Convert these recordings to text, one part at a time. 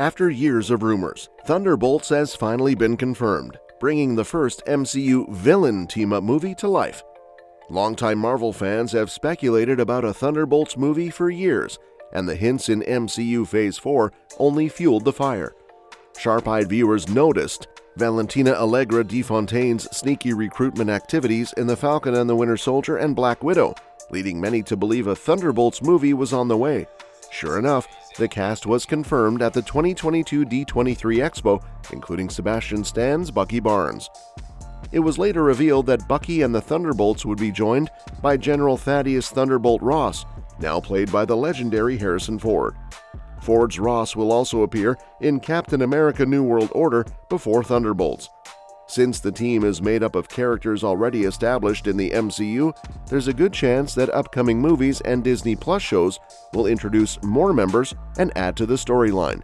After years of rumors, Thunderbolts has finally been confirmed, bringing the first MCU villain team-up movie to life. Longtime Marvel fans have speculated about a Thunderbolts movie for years, and the hints in MCU Phase 4 only fueled the fire. Sharp-eyed viewers noticed Valentina Allegra de Fontaine's sneaky recruitment activities in The Falcon and the Winter Soldier and Black Widow, leading many to believe a Thunderbolts movie was on the way. Sure enough, the cast was confirmed at the 2022 D23 Expo, including Sebastian Stan's Bucky Barnes. It was later revealed that Bucky and the Thunderbolts would be joined by General Thaddeus Thunderbolt Ross, now played by the legendary Harrison Ford. Ford's Ross will also appear in Captain America: New World Order before Thunderbolts. Since the team is made up of characters already established in the MCU, there's a good chance that upcoming movies and Disney Plus shows will introduce more members and add to the storyline.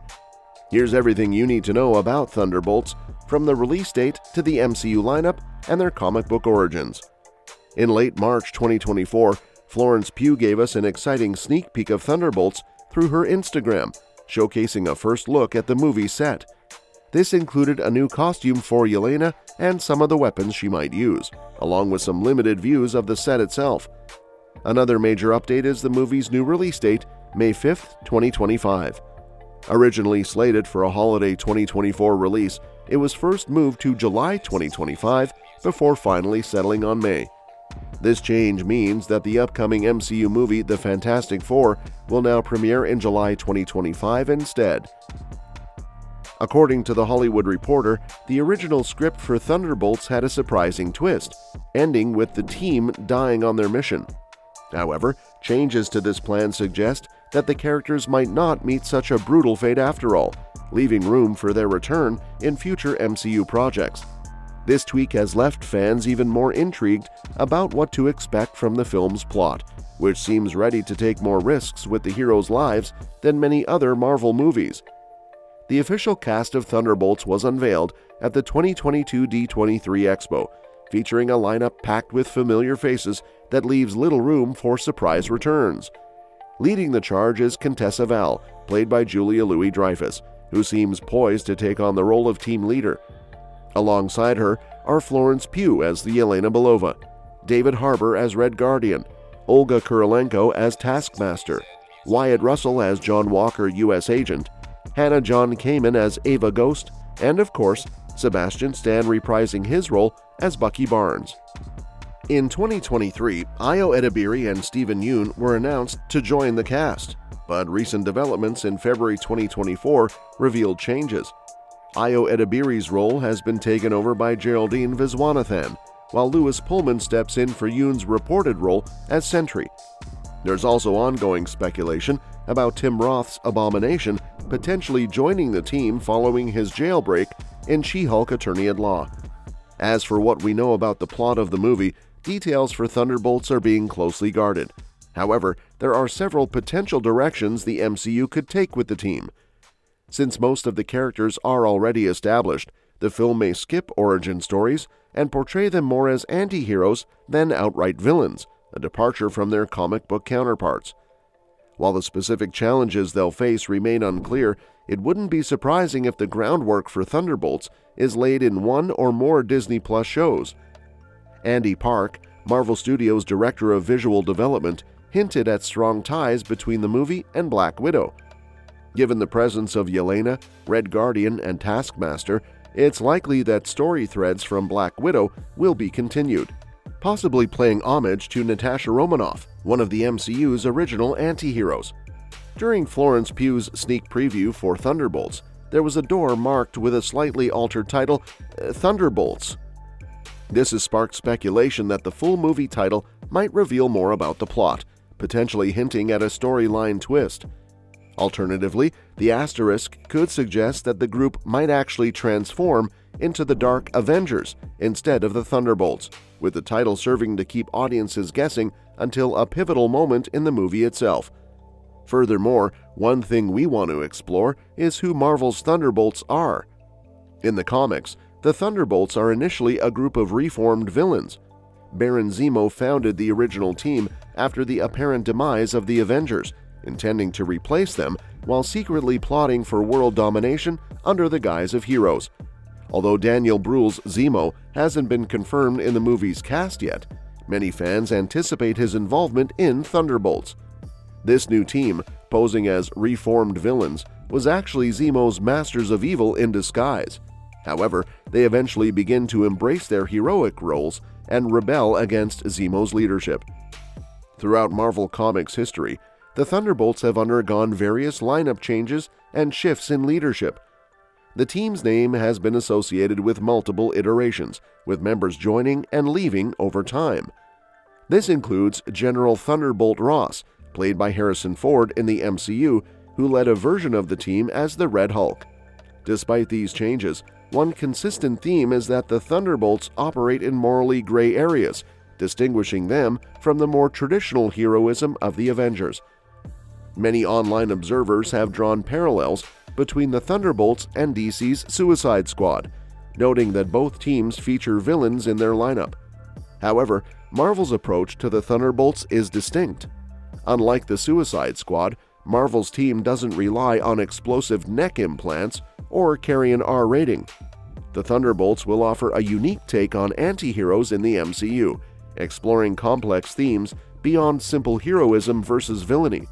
Here's everything you need to know about Thunderbolts, from the release date to the MCU lineup and their comic book origins. In late March 2024, Florence Pugh gave us an exciting sneak peek of Thunderbolts through her Instagram, showcasing a first look at the movie set. This included a new costume for Yelena and some of the weapons she might use, along with some limited views of the set itself. Another major update is the movie's new release date, May 5, 2025. Originally slated for a holiday 2024 release, it was first moved to July 2025 before finally settling on May. This change means that the upcoming MCU movie The Fantastic Four will now premiere in July 2025 instead. According to The Hollywood Reporter, the original script for Thunderbolts had a surprising twist, ending with the team dying on their mission. However, changes to this plan suggest that the characters might not meet such a brutal fate after all, leaving room for their return in future MCU projects. This tweak has left fans even more intrigued about what to expect from the film's plot, which seems ready to take more risks with the heroes' lives than many other Marvel movies. The official cast of Thunderbolts was unveiled at the 2022 D23 Expo, featuring a lineup packed with familiar faces that leaves little room for surprise returns. Leading the charge is Contessa Val, played by Julia Louis-Dreyfus, who seems poised to take on the role of team leader. Alongside her are Florence Pugh as the Yelena Belova, David Harbour as Red Guardian, Olga Kurylenko as Taskmaster, Wyatt Russell as John Walker, U.S. Agent, Hannah John Kamen as Ava Ghost, and of course, Sebastian Stan reprising his role as Bucky Barnes. In 2023, Ayo Edebiri and Steven Yeun were announced to join the cast, but recent developments in February 2024 revealed changes. Ayo Edebiri's role has been taken over by Geraldine Viswanathan, while Lewis Pullman steps in for Yoon's reported role as Sentry. There's also ongoing speculation about Tim Roth's Abomination potentially joining the team following his jailbreak in She-Hulk Attorney-at-Law. As for what we know about the plot of the movie, details for Thunderbolts are being closely guarded. However, there are several potential directions the MCU could take with the team. Since most of the characters are already established, the film may skip origin stories and portray them more as anti-heroes than outright villains, a departure from their comic book counterparts. While the specific challenges they'll face remain unclear, it wouldn't be surprising if the groundwork for Thunderbolts is laid in one or more Disney Plus shows. Andy Park, Marvel Studios' director of visual development, hinted at strong ties between the movie and Black Widow. Given the presence of Yelena, Red Guardian, and Taskmaster, it's likely that story threads from Black Widow will be continued, possibly paying homage to Natasha Romanoff, one of the MCU's original anti-heroes. During Florence Pugh's sneak preview for Thunderbolts, there was a door marked with a slightly altered title, Thunderbolts. This has sparked speculation that the full movie title might reveal more about the plot, potentially hinting at a storyline twist. Alternatively, the asterisk could suggest that the group might actually transform into the Dark Avengers instead of the Thunderbolts, with the title serving to keep audiences guessing until a pivotal moment in the movie itself. Furthermore, one thing we want to explore is who Marvel's Thunderbolts are. In the comics, the Thunderbolts are initially a group of reformed villains. Baron Zemo founded the original team after the apparent demise of the Avengers, intending to replace them while secretly plotting for world domination under the guise of heroes. Although Daniel Bruhl's Zemo hasn't been confirmed in the movie's cast yet, many fans anticipate his involvement in Thunderbolts. This new team, posing as reformed villains, was actually Zemo's Masters of Evil in disguise. However, they eventually begin to embrace their heroic roles and rebel against Zemo's leadership. Throughout Marvel Comics history, the Thunderbolts have undergone various lineup changes and shifts in leadership. The team's name has been associated with multiple iterations, with members joining and leaving over time. This includes General Thunderbolt Ross, played by Harrison Ford in the MCU, who led a version of the team as the Red Hulk. Despite these changes, one consistent theme is that the Thunderbolts operate in morally gray areas, distinguishing them from the more traditional heroism of the Avengers. Many online observers have drawn parallels between the Thunderbolts and DC's Suicide Squad, noting that both teams feature villains in their lineup. However, Marvel's approach to the Thunderbolts is distinct. Unlike the Suicide Squad, Marvel's team doesn't rely on explosive neck implants or carry an R rating. The Thunderbolts will offer a unique take on anti-heroes in the MCU, exploring complex themes beyond simple heroism versus villainy.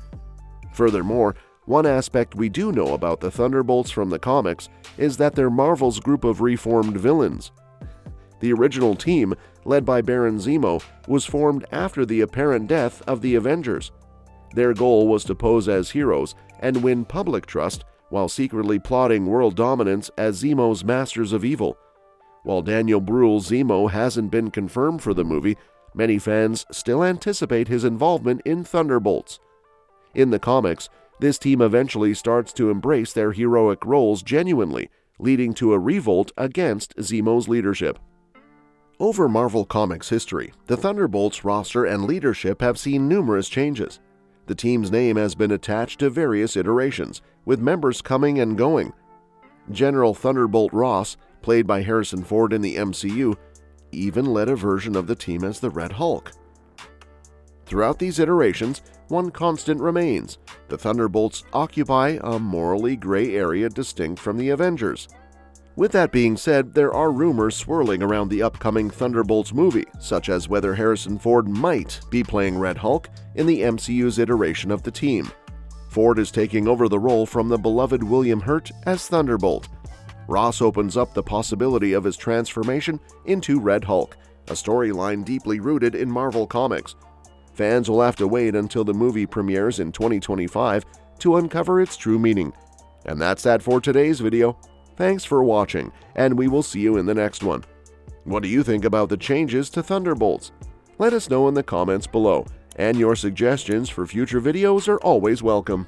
Furthermore, one aspect we do know about the Thunderbolts from the comics is that they're Marvel's group of reformed villains. The original team, led by Baron Zemo, was formed after the apparent death of the Avengers. Their goal was to pose as heroes and win public trust while secretly plotting world dominance as Zemo's Masters of Evil. While Daniel Bruhl's Zemo hasn't been confirmed for the movie, many fans still anticipate his involvement in Thunderbolts. In the comics, this team eventually starts to embrace their heroic roles genuinely, leading to a revolt against Zemo's leadership. Over Marvel Comics history, the Thunderbolts roster and leadership have seen numerous changes. The team's name has been attached to various iterations, with members coming and going. General Thunderbolt Ross, played by Harrison Ford in the MCU, even led a version of the team as the Red Hulk. Throughout these iterations, one constant remains: the Thunderbolts occupy a morally gray area distinct from the Avengers. With that being said, there are rumors swirling around the upcoming Thunderbolts movie, such as whether Harrison Ford might be playing Red Hulk in the MCU's iteration of the team. Ford is taking over the role from the beloved William Hurt as Thunderbolt. Ross opens up the possibility of his transformation into Red Hulk, a storyline deeply rooted in Marvel Comics. Fans will have to wait until the movie premieres in 2025 to uncover its true meaning. And that's that for today's video. Thanks for watching, and we will see you in the next one. What do you think about the changes to Thunderbolts? Let us know in the comments below, and your suggestions for future videos are always welcome.